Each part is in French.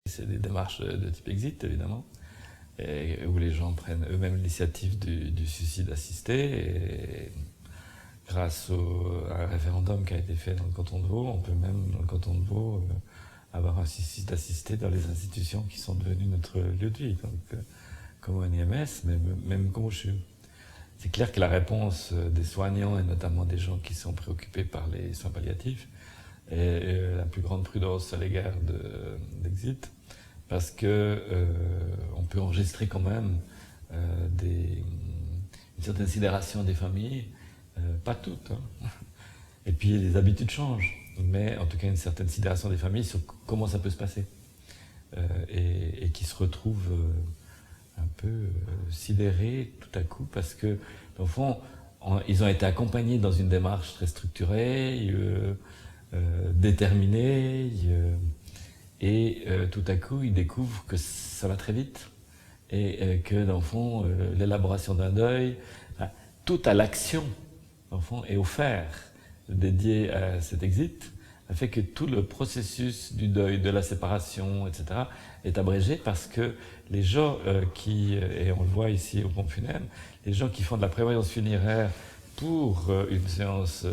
C'est des démarches de type exit, évidemment, où les gens prennent eux-mêmes l'initiative du suicide assisté. Et grâce à un référendum qui a été fait dans le canton de Vaud, on peut même, dans le canton de Vaud, avoir un suicide assisté dans les institutions qui sont devenues notre lieu de vie, donc, comme au NIMS, mais même comme au CHU. C'est clair que la réponse des soignants, et notamment des gens qui sont préoccupés par les soins palliatifs, est la plus grande prudence à l'égard d'Exit, parce que on peut enregistrer quand même une certaine sidération des familles, pas toutes, hein. Et puis les habitudes changent, mais en tout cas une certaine sidération des familles sur comment ça peut se passer, et qui se retrouvent un peu sidérés tout à coup, parce que, au fond, ils ont été accompagnés dans une démarche très structurée, déterminée, et tout à coup, ils découvrent que ça va très vite, et que, dans le fond, l'élaboration d'un deuil, tout à l'action, dans le fond, et au faire dédié à cet exit, a fait que tout le processus du deuil, de la séparation, etc., est abrégé, parce que les gens et on le voit ici au pompe funèbre, les gens qui font de la prévoyance funéraire pour une séance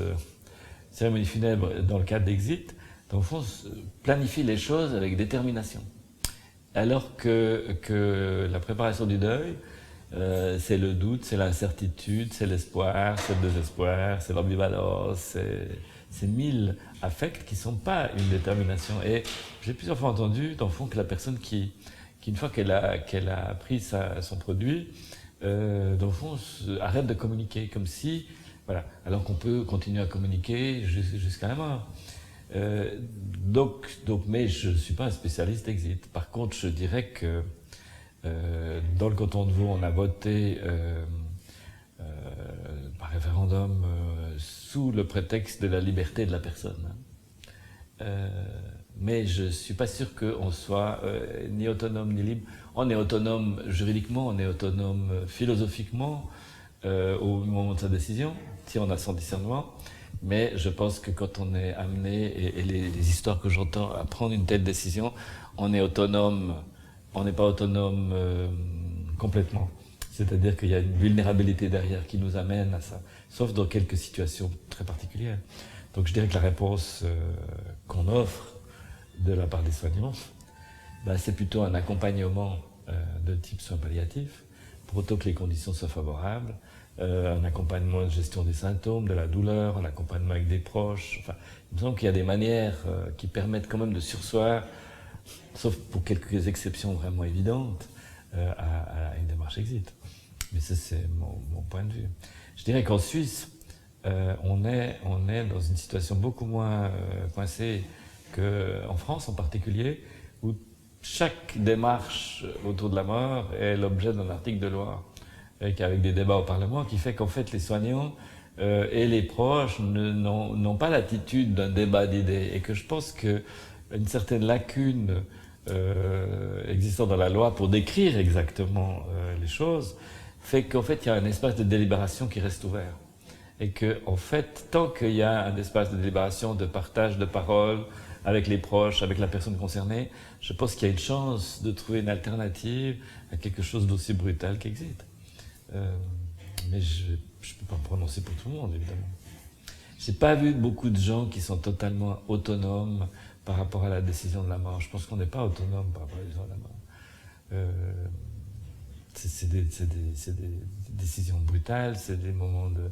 cérémonie funèbre dans le cadre d'Exit, dans le fond, planifient les choses avec détermination. Alors que la préparation du deuil, c'est le doute, c'est l'incertitude, c'est l'espoir, c'est le désespoir, c'est l'ambivalence, c'est 1000 affects qui ne sont pas une détermination. Et j'ai plusieurs fois entendu, dans le fond, que la personne qui une fois qu'elle a pris son produit, dans le fond, arrête de communiquer, comme si, voilà, alors qu'on peut continuer à communiquer jusqu'à la mort. Mais je ne suis pas un spécialiste d'Exit. Par contre, je dirais que dans le canton de Vaud, on a voté par référendum sous le prétexte de la liberté de la personne. Mais je ne suis pas sûr qu'on soit ni autonome ni libre. On est autonome juridiquement, on est autonome philosophiquement au moment de sa décision, si on a son discernement. Mais je pense que quand on est amené, et les histoires que j'entends, à prendre une telle décision, on est autonome, on n'est pas autonome complètement. C'est-à-dire qu'il y a une vulnérabilité derrière qui nous amène à ça, sauf dans quelques situations très particulières. Donc je dirais que la réponse qu'on offre de la part des soignants, c'est plutôt un accompagnement de type soins palliatifs, pour autant que les conditions soient favorables, un accompagnement de gestion des symptômes, de la douleur, un accompagnement avec des proches. Enfin, il me semble qu'il y a des manières qui permettent quand même de surseoir, sauf pour quelques exceptions vraiment évidentes, à une démarche exit. Mais ça, c'est mon point de vue. Je dirais qu'en Suisse, on est dans une situation beaucoup moins coincée qu'en France en particulier, où chaque démarche autour de la mort est l'objet d'un article de loi, avec des débats au Parlement, qui fait qu'en fait les soignants et les proches n'ont pas l'attitude d'un débat d'idées, et que je pense qu'une certaine lacune existant dans la loi pour décrire exactement les choses fait qu'en fait il y a un espace de délibération qui reste ouvert. Et que, en fait, tant qu'il y a un espace de délibération, de partage de paroles avec les proches, avec la personne concernée, je pense qu'il y a une chance de trouver une alternative à quelque chose d'aussi brutal qu'Exit. Mais je ne peux pas me prononcer pour tout le monde, évidemment. Je n'ai pas vu beaucoup de gens qui sont totalement autonomes par rapport à la décision de la mort. Je pense qu'on n'est pas autonome par rapport à la décision de la mort. C'est des décisions brutales, c'est des moments de...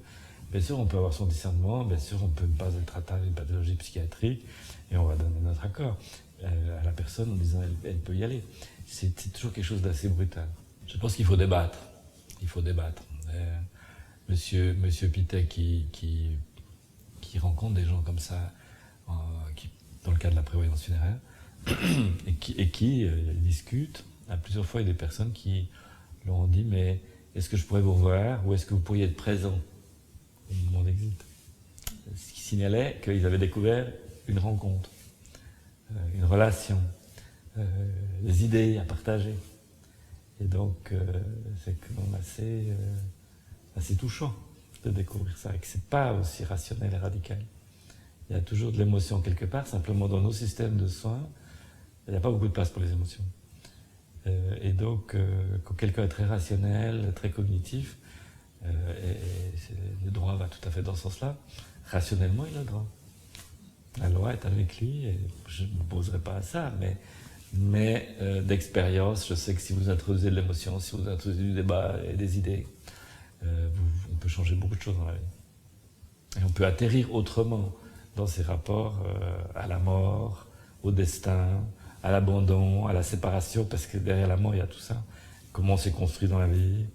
Bien sûr, on peut avoir son discernement, bien sûr, on peut ne pas être atteint d'une pathologie psychiatrique, et on va donner notre accord à la personne en disant elle peut y aller. C'est toujours quelque chose d'assez brutal. Je pense qu'il faut débattre. Il faut débattre. Monsieur Pittet qui rencontre des gens comme ça, dans le cadre de la prévoyance funéraire, et qui discute. À plusieurs fois, il y a des personnes qui leur ont dit, mais est-ce que je pourrais vous revoir, ou est-ce que vous pourriez être présent au moment d'Exit? Ce qui signalait qu'ils avaient découvert une rencontre, une relation, des idées à partager. Et donc, c'est quand même assez touchant de découvrir ça, et que c'est pas aussi rationnel et radical. Il y a toujours de l'émotion quelque part, simplement dans nos systèmes de soins, il n'y a pas beaucoup de place pour les émotions. Et donc, quand quelqu'un est très rationnel, très cognitif, le droit va tout à fait dans ce sens-là, rationnellement, il a le droit. La loi est avec lui, et je ne m'opposerai pas à ça, mais d'expérience, je sais que si vous introduisez de l'émotion, si vous introduisez du débat et des idées, on peut changer beaucoup de choses dans la vie. Et on peut atterrir autrement dans ces rapports à la mort, au destin, à l'abandon, à la séparation, parce que derrière la mort, il y a tout ça. Comment on s'est construit dans la vie,